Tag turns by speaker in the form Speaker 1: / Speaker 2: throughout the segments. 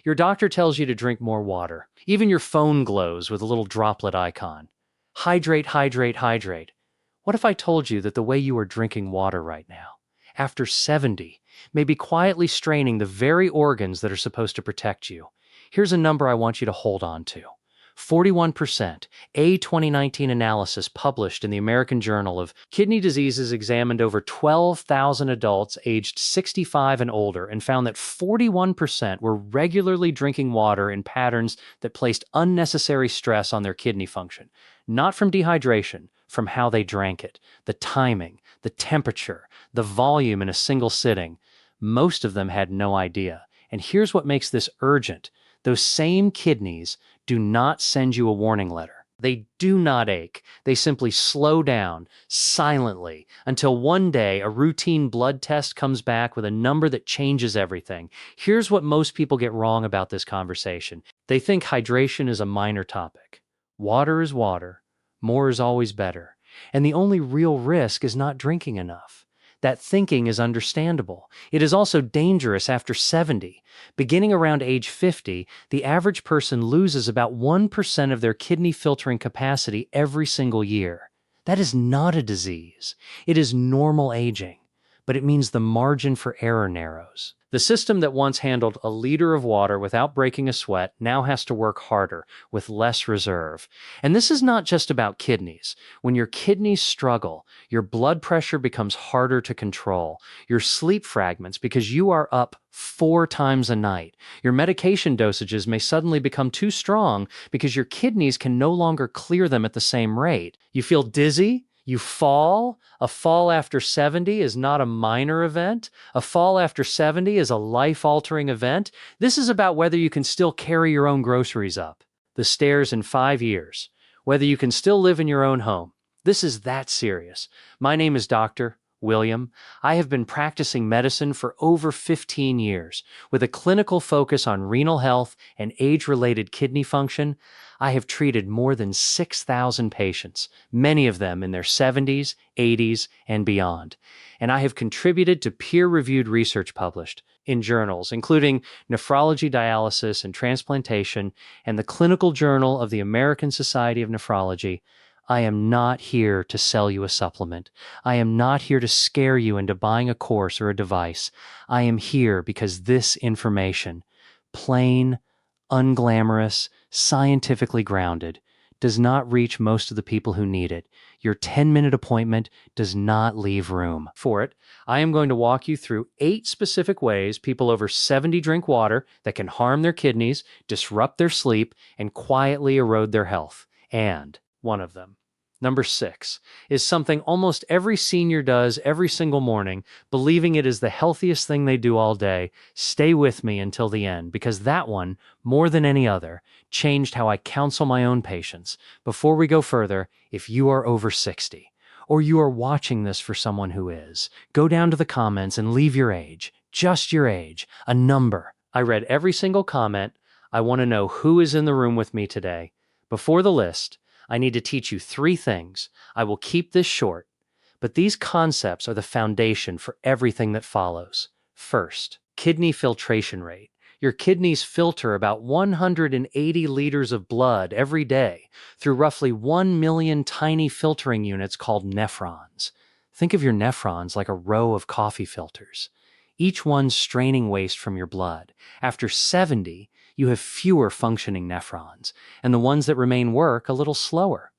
Speaker 1: Your doctor tells you to drink more water. Even your phone glows with a little droplet icon. Hydrate, hydrate, hydrate. What if I told you that the way you are drinking water right now, after 70, may be quietly straining the very organs that are supposed to protect you? Here's a number I want you to hold on to. 41%, a 2019 analysis published in the American Journal of Kidney Diseases examined over 12,000 adults aged 65 and older and found that 41% were regularly drinking water in patterns that placed unnecessary stress on their kidney function, not from dehydration, from how they drank it, the timing, the temperature, the volume in a single sitting. Most of them had no idea. And here's what makes this urgent. Those same kidneys do not send you a warning letter. They do not ache. They simply slow down silently until one day a routine blood test comes back with a number that changes everything. Here's what most people get wrong about this conversation. They think hydration is a minor topic. Water is water. More is always better. And the only real risk is not drinking enough. That thinking is understandable. It is also dangerous after 70. Beginning around age 50, the average person loses about 1% of their kidney filtering capacity every single year. That is not a disease. It is normal aging, but it means the margin for error narrows. The system that once handled a liter of water without breaking a sweat now has to work harder, with less reserve. And this is not just about kidneys. When your kidneys struggle, your blood pressure becomes harder to control. Your sleep fragments because you are up 4 times a night. Your medication dosages may suddenly become too strong because your kidneys can no longer clear them at the same rate. You feel dizzy? You fall. A fall after 70 is not a minor event. A fall after 70 is a life-altering event. This is about whether you can still carry your own groceries up the stairs in 5 years, whether you can still live in your own home. This is that serious. My name is Dr. William. I have been practicing medicine for over 15 years. With a clinical focus on renal health and age-related kidney function, I have treated more than 6,000 patients, many of them in their 70s, 80s, and beyond. And I have contributed to peer-reviewed research published in journals, including Nephrology Dialysis and Transplantation and the Clinical Journal of the American Society of Nephrology. I am not here to sell you a supplement. I am not here to scare you into buying a course or a device. I am here because this information, plain, unglamorous, scientifically grounded, does not reach most of the people who need it. Your 10-minute appointment does not leave room for it. I am going to walk you through 8 specific ways people over 70 drink water that can harm their kidneys, disrupt their sleep, and quietly erode their health. And one of them, number 6, is something almost every senior does every single morning, believing it is the healthiest thing they do all day. Stay with me until the end, because that one, more than any other, changed how I counsel my own patients. Before we go further, if you are over 60, or you are watching this for someone who is, go down to the comments and leave your age, just your age, a number. I read every single comment. I want to know who is in the room with me today. Before the list, I need to teach you 3 things. I will keep this short, but these concepts are the foundation for everything that follows. First, kidney filtration rate. Your kidneys filter about 180 liters of blood every day through roughly 1 million tiny filtering units called nephrons. Think of your nephrons like a row of coffee filters, each one straining waste from your blood. After 70, you have fewer functioning nephrons, and the ones that remain work a little slower.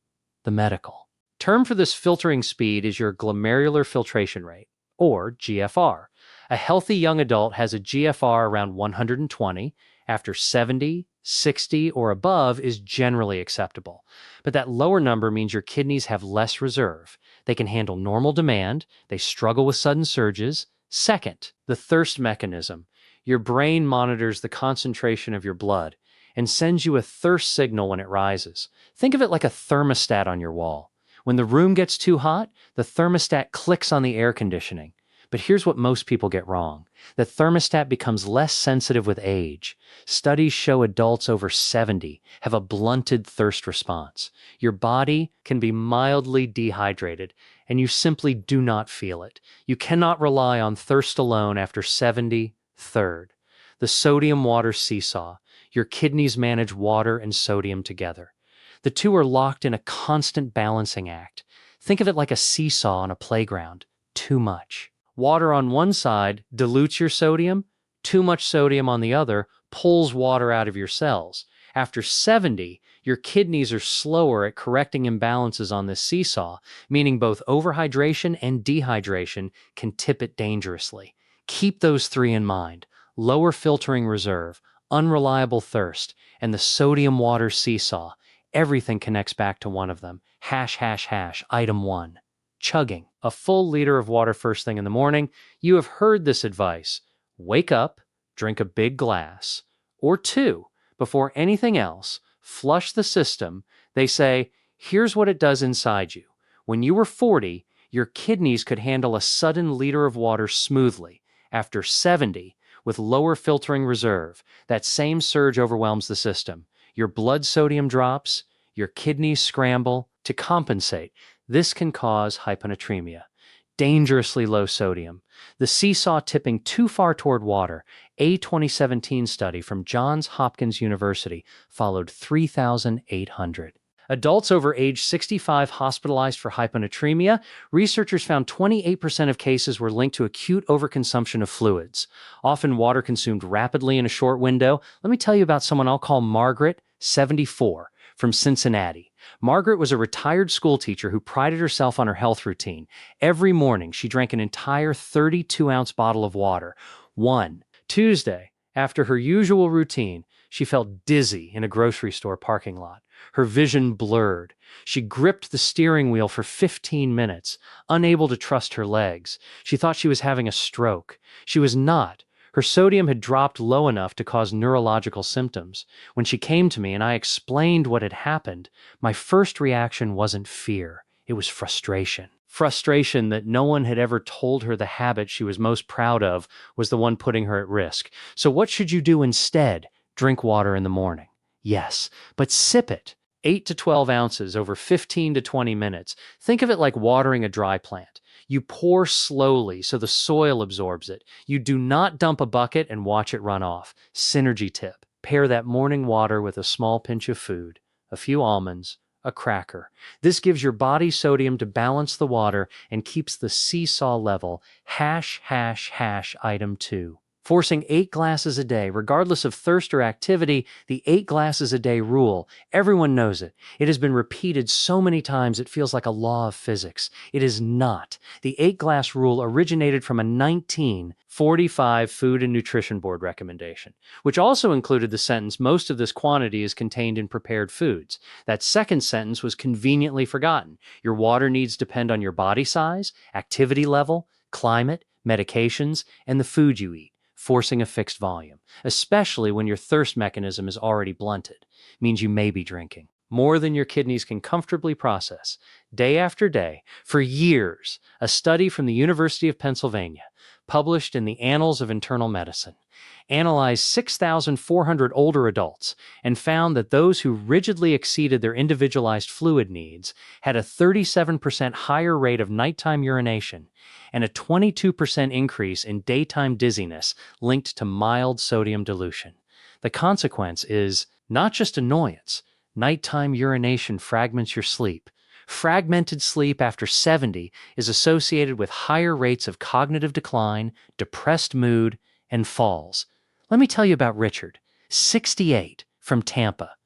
Speaker 1: The medical term for this filtering speed is your glomerular filtration rate, or GFR. A healthy young adult has a GFR around 120. After 70, 60, or above is generally acceptable. But that lower number means your kidneys have less reserve. They can handle normal demand. They struggle with sudden surges. Second, the thirst mechanism. Your brain monitors the concentration of your blood and sends you a thirst signal when it rises. Think of it like a thermostat on your wall. When the room gets too hot, the thermostat clicks on the air conditioning. But here's what most people get wrong. The thermostat becomes less sensitive with age. Studies show adults over 70 have a blunted thirst response. Your body can be mildly dehydrated, and you simply do not feel it. You cannot rely on thirst alone after 70. Third, The sodium-water seesaw. Your kidneys manage water and sodium together. The two are locked in a constant balancing act. Think of it like a seesaw on a playground. Too much. Water on one side dilutes your sodium. Too much sodium on the other pulls water out of your cells. After 70, your kidneys are slower at correcting imbalances on this seesaw, meaning both overhydration and dehydration can tip it dangerously. Keep those three in mind: lower filtering reserve, unreliable thirst, and the sodium-water seesaw. Everything connects back to one of them. Item 1. Chugging. A full liter of water first thing in the morning. You have heard this advice. Wake up, drink a big glass. Or 2, before anything else, flush the system. They say, here's what it does inside you. When you were 40, your kidneys could handle a sudden liter of water smoothly. After 70, with lower filtering reserve, that same surge overwhelms the system. Your blood sodium drops, your kidneys scramble. To compensate, this can cause hyponatremia, dangerously low sodium. The seesaw tipping too far toward water. A 2017 study from Johns Hopkins University followed 3,800 adults over age 65 hospitalized for hyponatremia. Researchers found 28% of cases were linked to acute overconsumption of fluids, often water consumed rapidly in a short window. Let me tell you about someone I'll call Margaret, 74, from Cincinnati. Margaret was a retired school teacher who prided herself on her health routine. Every morning, she drank an entire 32-ounce bottle of water. One Tuesday, after her usual routine, she felt dizzy in a grocery store parking lot. Her vision blurred. She gripped the steering wheel for 15 minutes, unable to trust her legs. She thought she was having a stroke. She was not. Her sodium had dropped low enough to cause neurological symptoms. When she came to me and I explained what had happened, my first reaction wasn't fear. It was frustration. Frustration that no one had ever told her the habit she was most proud of was the one putting her at risk. So what should you do instead? Drink water in the morning. Yes, but sip it. 8 to 12 ounces over 15 to 20 minutes. Think of it like watering a dry plant. You pour slowly so the soil absorbs it. You do not dump a bucket and watch it run off. Synergy tip. Pair that morning water with a small pinch of food, a few almonds, a cracker. This gives your body sodium to balance the water and keeps the seesaw level. Item 2. Forcing 8 glasses a day, regardless of thirst or activity. The 8 glasses a day rule. Everyone knows it. It has been repeated so many times it feels like a law of physics. It is not. The 8-glass rule originated from a 1945 Food and Nutrition Board recommendation, which also included the sentence, most of this quantity is contained in prepared foods. That second sentence was conveniently forgotten. Your water needs depend on your body size, activity level, climate, medications, and the food you eat. Forcing a fixed volume, especially when your thirst mechanism is already blunted, means you may be drinking more than your kidneys can comfortably process. Day after day, for years, a study from the University of Pennsylvania, published in the Annals of Internal Medicine, analyzed 6,400 older adults and found that those who rigidly exceeded their individualized fluid needs had a 37% higher rate of nighttime urination and a 22% increase in daytime dizziness linked to mild sodium dilution. The consequence is not just annoyance. Nighttime urination fragments your sleep. Fragmented sleep after 70 is associated with higher rates of cognitive decline, depressed mood, and falls. Let me tell you about Richard, 68, from Tampa.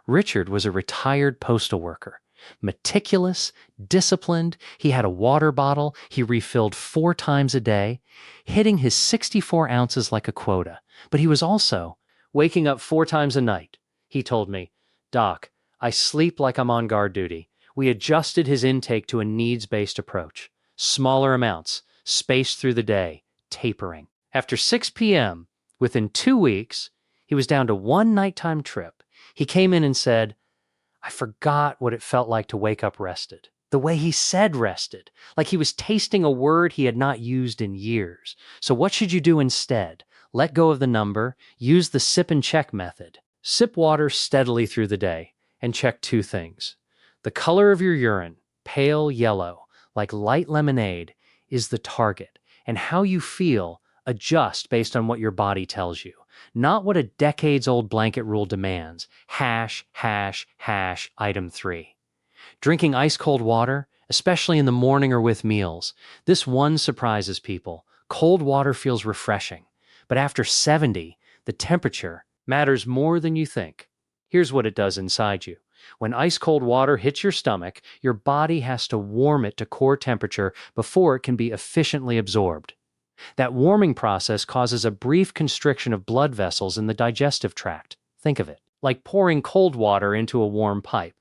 Speaker 1: Richard was a retired postal worker. Meticulous, disciplined, he had a water bottle he refilled 4 times a day, hitting his 64 ounces like a quota. But he was also waking up 4 times a night. He told me, "Doc, I sleep like I'm on guard duty." We adjusted his intake to a needs-based approach. Smaller amounts, spaced through the day, tapering. After 6 p.m., within 2 weeks, he was down to 1 nighttime trip. He came in and said, "I forgot what it felt like to wake up rested." The way he said rested, like he was tasting a word he had not used in years. So what should you do instead? Let go of the number, use the sip and check method. Sip water steadily through the day and check 2 things. The color of your urine, pale yellow, like light lemonade, is the target, and how you feel, Adjust based on what your body tells you, not what a decades-old blanket rule demands. Hash, hash, hash, item 3. Drinking ice-cold water, especially in the morning or with meals. This one surprises people. Cold water feels refreshing. But after 70, the temperature matters more than you think. Here's what it does inside you. When ice-cold water hits your stomach, your body has to warm it to core temperature before it can be efficiently absorbed. That warming process causes a brief constriction of blood vessels in the digestive tract. Think of it like pouring cold water into a warm pipe.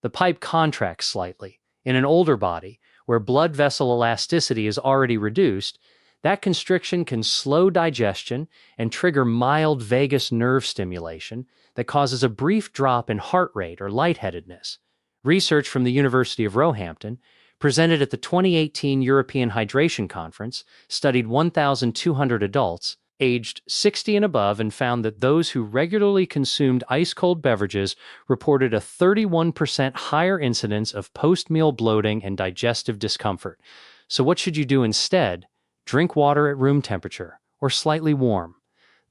Speaker 1: The pipe contracts slightly. In an older body, where blood vessel elasticity is already reduced, that constriction can slow digestion and trigger mild vagus nerve stimulation that causes a brief drop in heart rate or lightheadedness. Research from the University of Roehampton, presented at the 2018 European Hydration Conference, studied 1,200 adults aged 60 and above and found that those who regularly consumed ice-cold beverages reported a 31% higher incidence of post-meal bloating and digestive discomfort. So what should you do instead? Drink water at room temperature or slightly warm.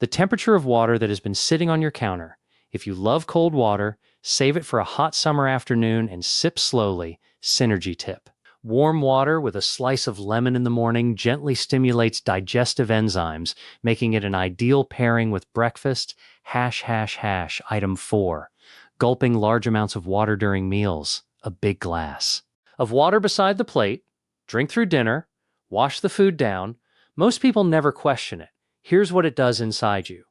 Speaker 1: The temperature of water that has been sitting on your counter. If you love cold water, save it for a hot summer afternoon and sip slowly. Synergy tip. Warm water with a slice of lemon in the morning gently stimulates digestive enzymes, making it an ideal pairing with breakfast. Hash, hash, hash, item 4. Gulping large amounts of water during meals. A big glass of water beside the plate. Drink through dinner. Wash the food down. Most people never question it. Here's what it does inside you.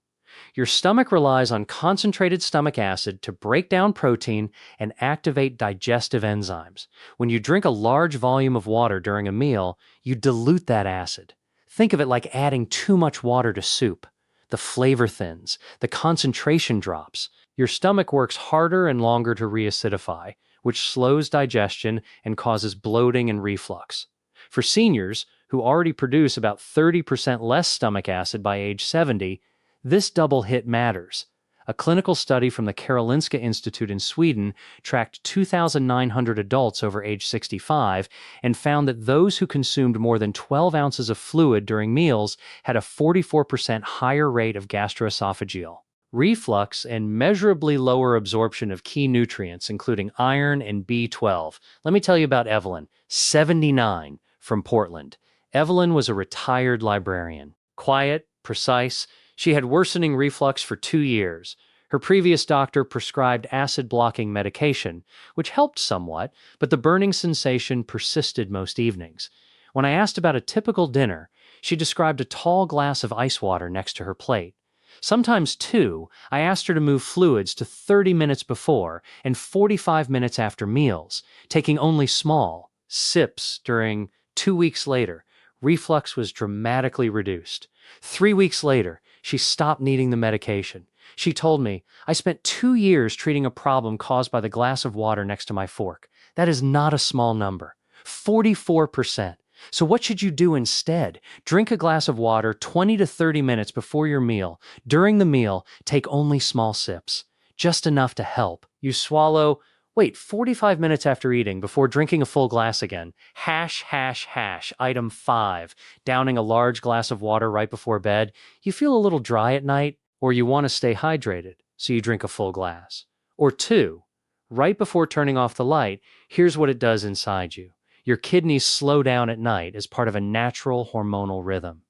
Speaker 1: Your stomach relies on concentrated stomach acid to break down protein and activate digestive enzymes. When you drink a large volume of water during a meal, you dilute that acid. Think of it like adding too much water to soup. The flavor thins, the concentration drops. Your stomach works harder and longer to reacidify, which slows digestion and causes bloating and reflux. For seniors, who already produce about 30% less stomach acid by age 70, this double hit matters. A clinical study from the Karolinska Institute in Sweden tracked 2,900 adults over age 65 and found that those who consumed more than 12 ounces of fluid during meals had a 44% higher rate of gastroesophageal reflux and measurably lower absorption of key nutrients, including iron and B12. Let me tell you about Evelyn, 79, from Portland. Evelyn was a retired librarian. Quiet, precise. She had worsening reflux for 2 years. Her previous doctor prescribed acid-blocking medication, which helped somewhat, but the burning sensation persisted most evenings. When I asked about a typical dinner, she described a tall glass of ice water next to her plate. Sometimes, too, I asked her to move fluids to 30 minutes before and 45 minutes after meals, taking only small sips during 2 weeks later. Reflux was dramatically reduced. 3 weeks later, she stopped needing the medication. She told me, "I spent 2 years treating a problem caused by the glass of water next to my fork. That is not a small number. 44%. So what should you do instead? Drink a glass of water 20 to 30 minutes before your meal. During the meal, take only small sips. Just enough to help. You swallow. Wait 45 minutes after eating before drinking a full glass again. Hash, hash, hash. Item 5. Downing a large glass of water right before bed. You feel a little dry at night, or you want to stay hydrated, so you drink a full glass. Or 2. Right before turning off the light, here's what it does inside you. Your kidneys slow down at night as part of a natural hormonal rhythm.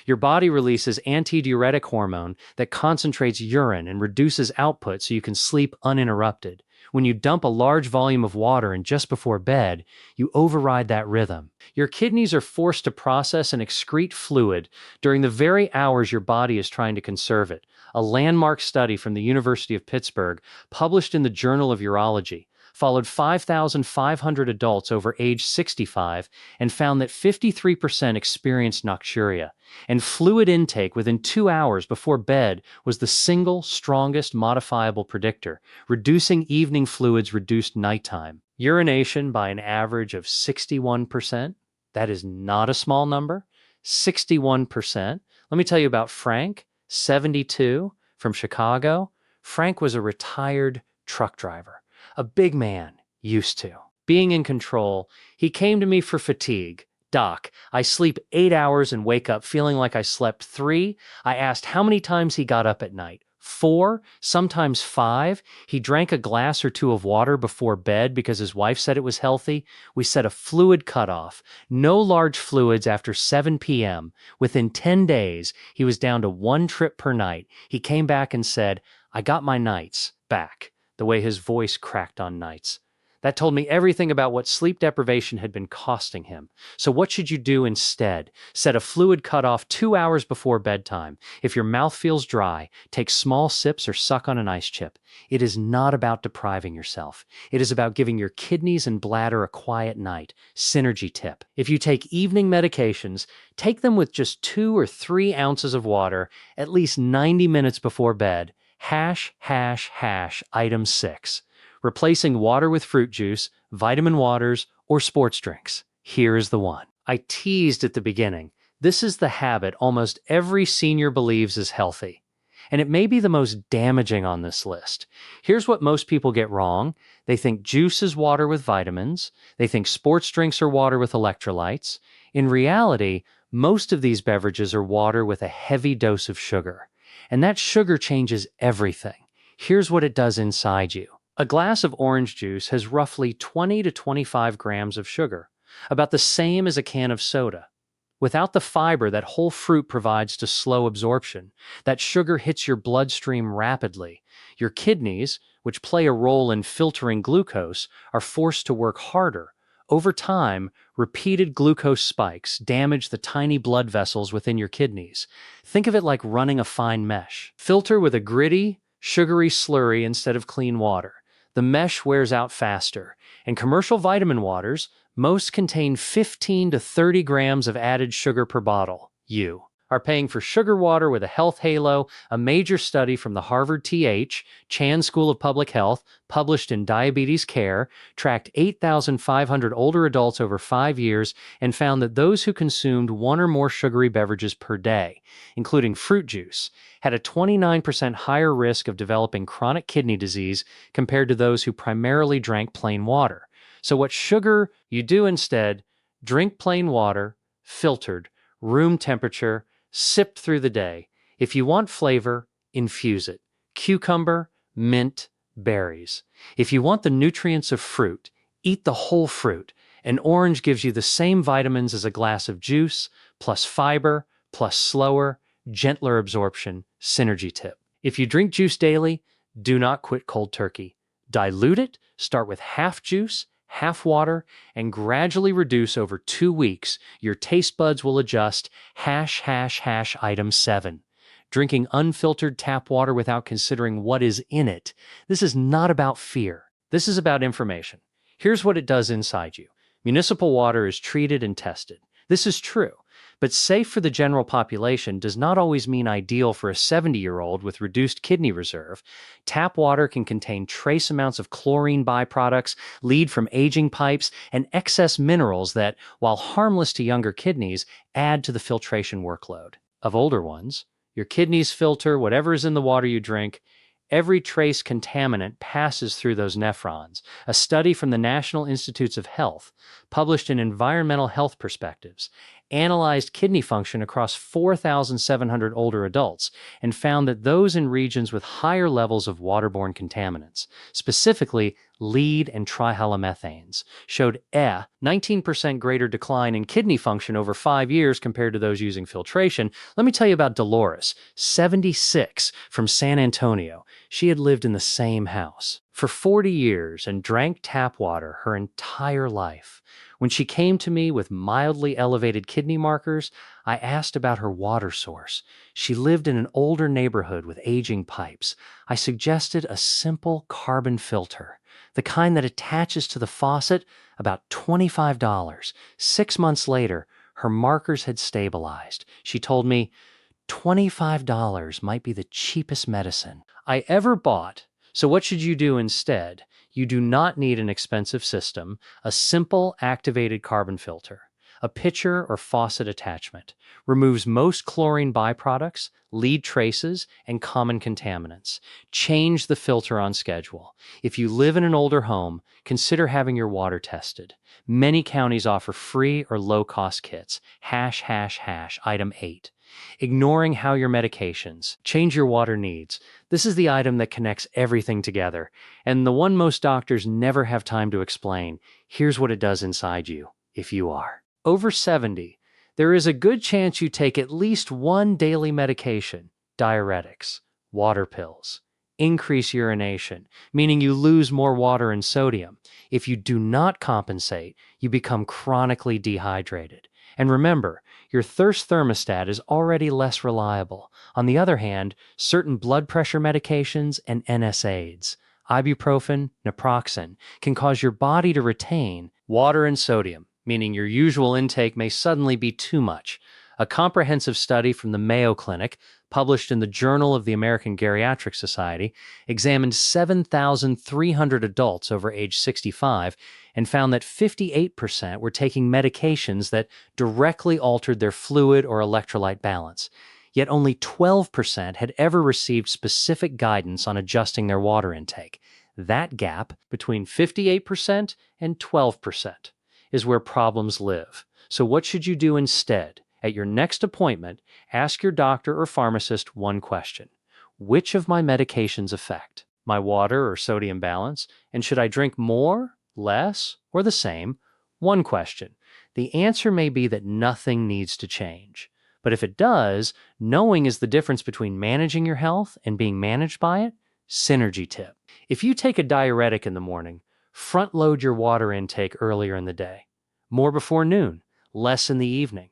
Speaker 1: Your body releases antidiuretic hormone that concentrates urine and reduces output so you can sleep uninterrupted. When you dump a large volume of water in just before bed, you override that rhythm. Your kidneys are forced to process and excrete fluid during the very hours your body is trying to conserve it. A landmark study from the University of Pittsburgh, published in the Journal of Urology, followed 5,500 adults over age 65 and found that 53% experienced nocturia, and fluid intake within 2 hours before bed was the single strongest modifiable predictor. Reducing evening fluids reduced nighttime. Urination by an average of 61%. That is not a small number. 61%. Let me tell you about Frank, 72, from Chicago. Frank was a retired truck driver. A big man, used to. Being in control, he came to me for fatigue, "Doc, I sleep 8 hours and wake up feeling like I slept 3. I asked how many times he got up at night. 4, sometimes 5. He drank a glass or two of water before bed because his wife said it was healthy. We set a fluid cutoff. No large fluids after 7 p.m. Within 10 days, he was down to 1 trip per night. He came back and said, 'I got my nights back,' the way his voice cracked on nights. That told me everything about what sleep deprivation had been costing him. So what should you do instead? Set a fluid cutoff 2 hours before bedtime. If your mouth feels dry, take small sips or suck on an ice chip. It is not about depriving yourself. It is about giving your kidneys and bladder a quiet night. Synergy tip. If you take evening medications, take them with just 2 or 3 ounces of water at least 90 minutes before bed. Item 6. Replacing water with fruit juice, vitamin waters, or sports drinks. Here is the one. I teased at the beginning. This is the habit almost every senior believes is healthy. And it may be the most damaging on this list. Here's what most people get wrong. They think juice is water with vitamins. They think sports drinks are water with electrolytes. In reality, most of these beverages are water with a heavy dose of sugar. And that sugar changes everything. Here's what it does inside you. A glass of orange juice has roughly 20 to 25 grams of sugar, about the same as a can of soda. Without the fiber that whole fruit provides to slow absorption, that sugar hits your bloodstream rapidly. Your kidneys, which play a role in filtering glucose, are forced to work harder. Over time, repeated glucose spikes damage the tiny blood vessels within your kidneys. Think of it like running a fine mesh. Filter with a gritty, sugary slurry instead of clean water. The mesh wears out faster, and commercial vitamin waters, most contain 15 to 30 grams of added sugar per bottle. You are paying for sugar water with a health halo. A major study from the Harvard Chan School of Public Health, published in Diabetes Care, tracked 8,500 older adults over 5 years and found that those who consumed 1 or more sugary beverages per day, including fruit juice, had a 29% higher risk of developing chronic kidney disease compared to those who primarily drank plain water. So what sugar you do instead, drink plain water, filtered, room temperature, sipped through the day. If you want flavor, infuse it. Cucumber, mint, berries. If you want the nutrients of fruit, eat the whole fruit. An orange gives you the same vitamins as a glass of juice, plus fiber, plus slower, gentler absorption. Synergy tip. If you drink juice daily, do not quit cold turkey. Dilute it, start with half juice, half water, and gradually reduce over 2 weeks. Your taste buds will adjust. Item 7. Drinking unfiltered tap water without considering what is in it. This is not about fear. This is about information. Here's what it does inside you. Municipal water is treated and tested. This is true, but safe for the general population does not always mean ideal for a 70-year-old with reduced kidney reserve. Tap water can contain trace amounts of chlorine byproducts, lead from aging pipes, and excess minerals that, while harmless to younger kidneys, add to the filtration workload of older ones. Your kidneys filter whatever is in the water you drink. Every trace contaminant passes through those nephrons. A study from the National Institutes of Health, published in Environmental Health Perspectives, analyzed kidney function across 4,700 older adults and found that those in regions with higher levels of waterborne contaminants, specifically lead and trihalomethanes, showed a 19% greater decline in kidney function over 5 years compared to those using filtration. Let me tell you about Dolores, 76, from San Antonio. She had lived in the same house for 40 years and drank tap water her entire life. When she came to me with mildly elevated kidney markers, I asked about her water source. She lived in an older neighborhood with aging pipes. I suggested a simple carbon filter, the kind that attaches to the faucet, about $25. 6 months later, her markers had stabilized. She told me, $25 might be the cheapest medicine I ever bought. So what should you do instead? You do not need an expensive system, a simple activated carbon filter. a pitcher or faucet attachment, removes most chlorine byproducts, lead traces, and common contaminants. Change the filter on schedule. If you live in an older home, consider having your water tested. Many counties offer free or low-cost kits. Item 8. Ignoring how your medications change your water needs. This is the item that connects everything together, and the one most doctors never have time to explain. Here's what it does inside you, if you are over 70. There is a good chance you take at least one daily medication: diuretics, water pills, increase urination, meaning you lose more water and sodium. If you do not compensate, you become chronically dehydrated. And remember, your thirst thermostat is already less reliable. On the other hand, certain blood pressure medications and NSAIDs, ibuprofen, naproxen, can cause your body to retain water and sodium, meaning your usual intake may suddenly be too much. A comprehensive study from the Mayo Clinic, published in the Journal of the American Geriatric Society, examined 7,300 adults over age 65 and found that 58% were taking medications that directly altered their fluid or electrolyte balance. Yet only 12% had ever received specific guidance on adjusting their water intake. That gap between 58% and 12% is where problems live. So what should you do instead? At your next appointment, ask your doctor or pharmacist one question: which of my medications affect my water or sodium balance? And should I drink more, less, or the same? One question. The answer may be that nothing needs to change. But if it does, knowing is the difference between managing your health and being managed by it. Synergy tip. If you take a diuretic in the morning, front load your water intake earlier in the day. More before noon, less in the evening.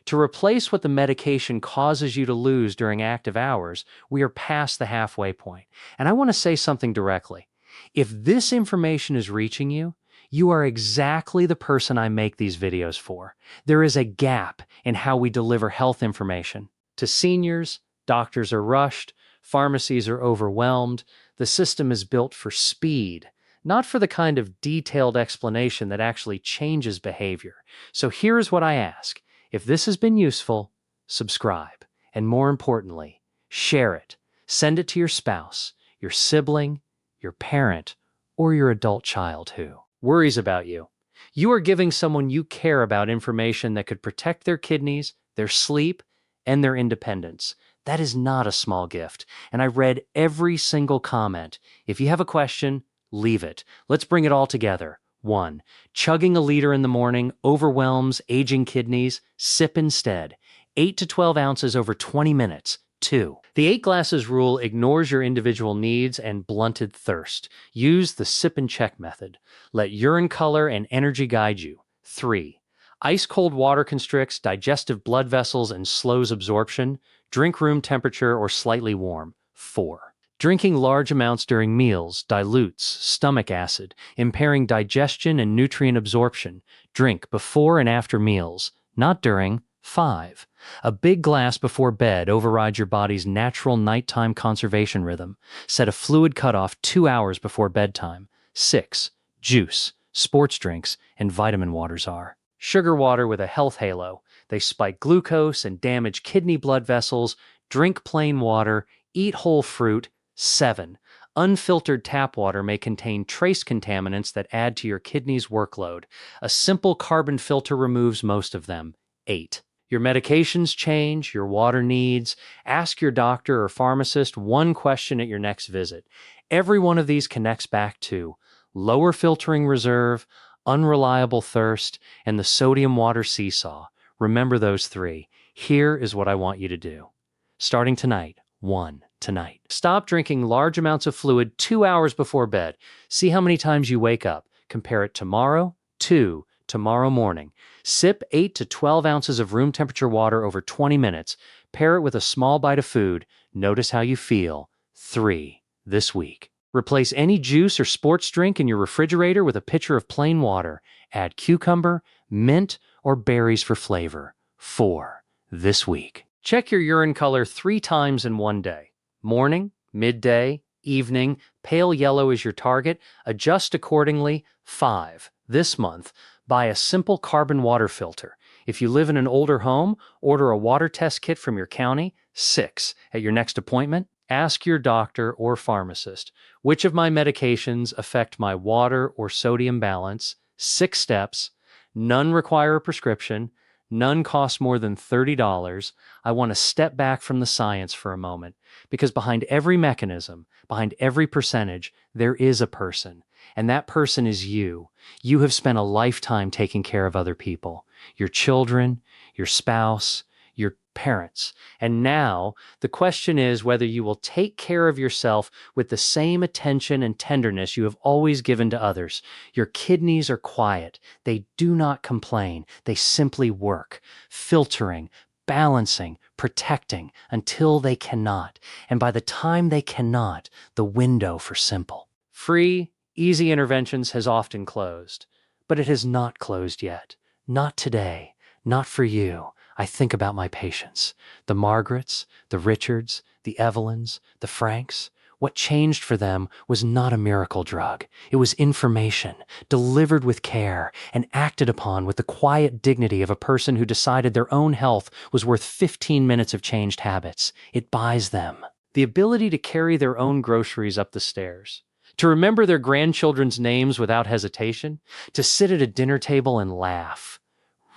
Speaker 1: To replace what the medication causes you to lose during active hours, we are past the halfway point. And I want to say something directly. If this information is reaching you, you are exactly the person I make these videos for. There is a gap in how we deliver health information. To seniors, doctors are rushed, pharmacies are overwhelmed, the system is built for speed, not for the kind of detailed explanation that actually changes behavior. So here's what I ask. If this has been useful, subscribe. And more importantly, share it. Send it to your spouse, your sibling, your parent, or your adult child who worries about you. You are giving someone you care about information that could protect their kidneys, their sleep, and their independence. That is not a small gift, and I read every single comment. If you have a question, leave it. Let's bring it all together. 1. Chugging a liter in the morning overwhelms aging kidneys. Sip instead. 8 to 12 ounces over 20 minutes. 2. The 8 glasses rule ignores your individual needs and blunted thirst. Use the sip and check method. Let urine color and energy guide you. 3. Ice-cold water constricts digestive blood vessels and slows absorption. Drink room temperature or slightly warm. 4. Drinking large amounts during meals dilutes stomach acid, impairing digestion and nutrient absorption. Drink before and after meals, not during. 5. A big glass before bed overrides your body's natural nighttime conservation rhythm. Set a fluid cutoff 2 hours before bedtime. 6. Juice, sports drinks, and vitamin waters are sugar water with a health halo. They spike glucose and damage kidney blood vessels. Drink plain water. Eat whole fruit. 7. Unfiltered tap water may contain trace contaminants that add to your kidney's workload. A simple carbon filter removes most of them. 8. Your medications change, your water needs. Ask your doctor or pharmacist one question at your next visit. Every one of these connects back to lower filtering reserve, unreliable thirst, and the sodium water seesaw. Remember those 3. Here is what I want you to do. Starting tonight. 1. Tonight. Stop drinking large amounts of fluid 2 hours before bed. See how many times you wake up. Compare it tomorrow. 2. Tomorrow morning. Sip 8 to 12 ounces of room temperature water over 20 minutes. Pair it with a small bite of food. Notice how you feel. 3. This week. Replace any juice or sports drink in your refrigerator with a pitcher of plain water. Add cucumber, mint, or berries for flavor. 4. This week. Check your urine color 3 times in one day. Morning, midday, evening. Pale yellow is your target. Adjust accordingly. 5. This month, buy a simple carbon water filter. If you live in an older home, order a water test kit from your county. 6. At your next appointment, ask your doctor or pharmacist, which of my medications affect my water or sodium balance? 6 steps. None require a prescription. None cost more than $30. I want to step back from the science for a moment, because behind every mechanism, behind every percentage, there is a person. And that person is you. You have spent a lifetime taking care of other people, your children, your spouse, your parents. And now the question is whether you will take care of yourself with the same attention and tenderness you have always given to others. Your kidneys are quiet. They do not complain. They simply work, filtering, balancing, protecting until they cannot. And by the time they cannot, the window for simple, free, easy interventions has often closed. But it has not closed yet. Not today. Not for you. I think about my patients, the Margarets, the Richards, the Evelyns, the Franks. What changed for them was not a miracle drug. It was information, delivered with care and acted upon with the quiet dignity of a person who decided their own health was worth 15 minutes of changed habits. It buys them the ability to carry their own groceries up the stairs, to remember their grandchildren's names without hesitation, to sit at a dinner table and laugh,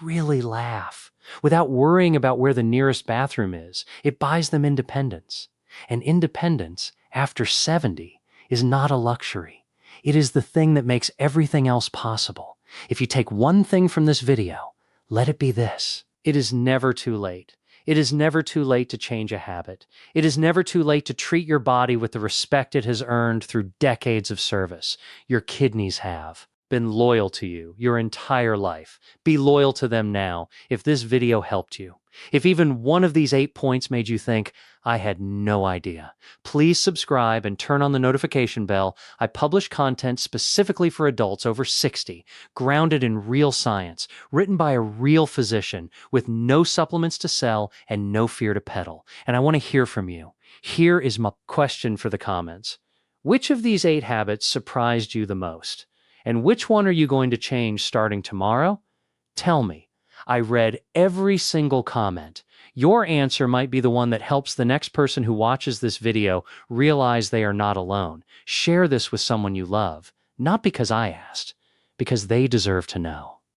Speaker 1: really laugh, without worrying about where the nearest bathroom is. It buys them independence. And independence, after 70, is not a luxury. It is the thing that makes everything else possible. If you take one thing from this video, let it be this. It is never too late. It is never too late to change a habit. It is never too late to treat your body with the respect it has earned through decades of service. Your kidneys have been loyal to you your entire life. Be loyal to them now if this video helped you. If even one of these 8 points made you think, I had no idea, please subscribe and turn on the notification bell. I publish content specifically for adults over 60, grounded in real science, written by a real physician, with no supplements to sell and no fear to peddle. And I want to hear from you. Here is my question for the comments. Which of these 8 habits surprised you the most? And which one are you going to change starting tomorrow? Tell me. I read every single comment. Your answer might be the one that helps the next person who watches this video realize they are not alone. Share this with someone you love, not because I asked, because they deserve to know.